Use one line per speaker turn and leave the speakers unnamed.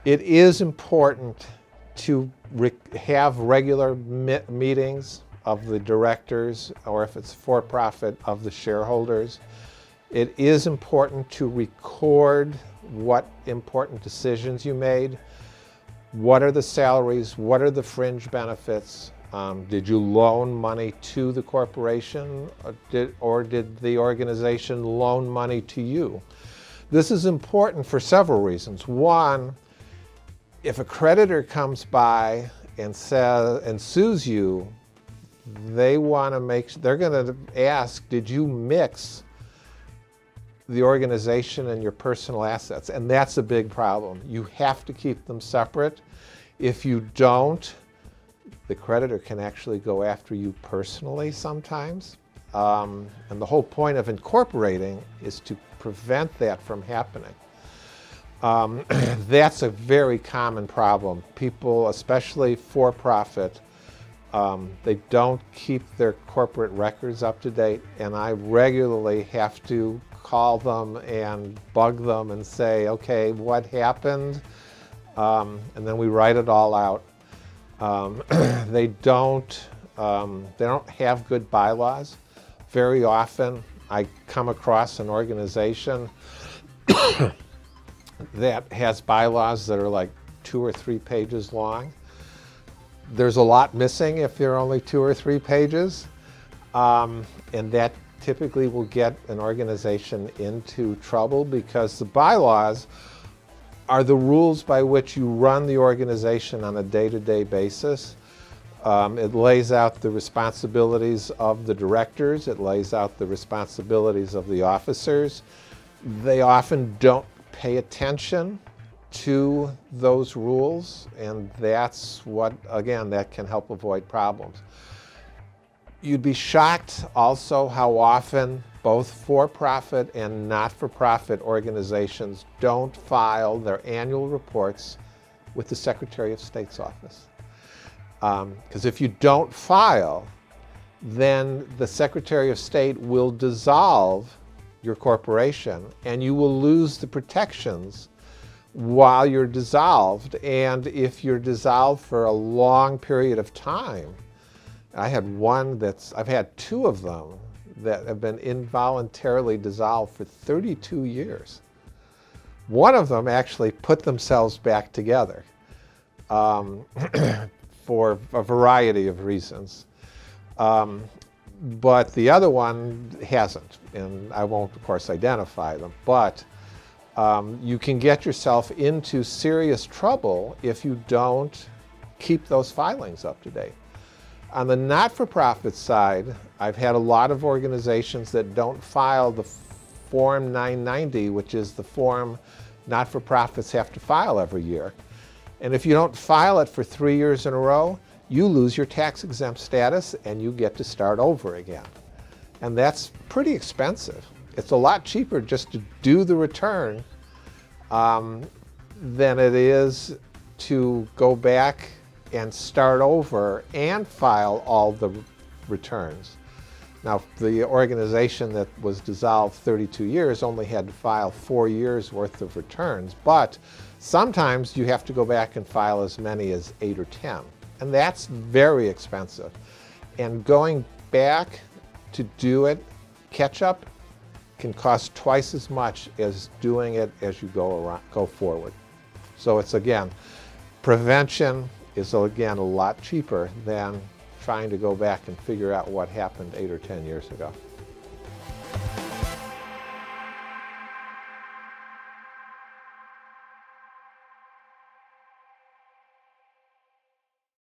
It is important to have regular meetings of the directors, or if it's for-profit, of the shareholders. It is important to record what important decisions you made. What are the salaries? What are the fringe benefits? Did you loan money to the corporation, or did the organization loan money to you? This is important for several reasons. One, if a creditor comes by and sues you, they're going to ask, did you mix the organization and your personal assets? And that's a big problem. You have to keep them separate. If you don't, the creditor can actually go after you personally sometimes. And the whole point of incorporating is to prevent that from happening. That's a very common problem. People, especially for-profit, they don't keep their corporate records up to date, and I regularly have to call them and bug them and say, okay, what happened? And then we write it all out. They don't have good bylaws. Very often I come across an organization that has bylaws that are like 2 or 3 pages long. There's a lot missing if they're only 2 or 3 pages, and that typically will get an organization into trouble, because the bylaws are the rules by which you run the organization on a day-to-day basis. It lays out the responsibilities of the directors. It lays out the responsibilities of the officers. They often don't pay attention to those rules, and that's what, again, that can help avoid problems. You'd be shocked also how often both for-profit and not-for-profit organizations don't file their annual reports with the Secretary of State's office. Because if you don't file, then the Secretary of State will dissolve your corporation, and you will lose the protections while you're dissolved. And if you're dissolved for a long period of time, I've had 2 of them that have been involuntarily dissolved for 32 years. One of them actually put themselves back together for a variety of reasons. But the other one hasn't, and I won't, of course, identify them. But you can get yourself into serious trouble if you don't keep those filings up to date. On the not-for-profit side, I've had a lot of organizations that don't file the Form 990, which is the form not-for-profits have to file every year. And if you don't file it for 3 years in a row, you lose your tax-exempt status and you get to start over again. And that's pretty expensive. It's a lot cheaper just to do the return than it is to go back and start over and file all the returns. Now, the organization that was dissolved 32 years only had to file 4 years worth of returns, but sometimes you have to go back and file as many as 8 or 10, and that's very expensive. And going back to do it, catch up, can cost twice as much as doing it as you go forward. So it's, again, prevention is, again, a lot cheaper than trying to go back and figure out what happened 8 or 10 years ago.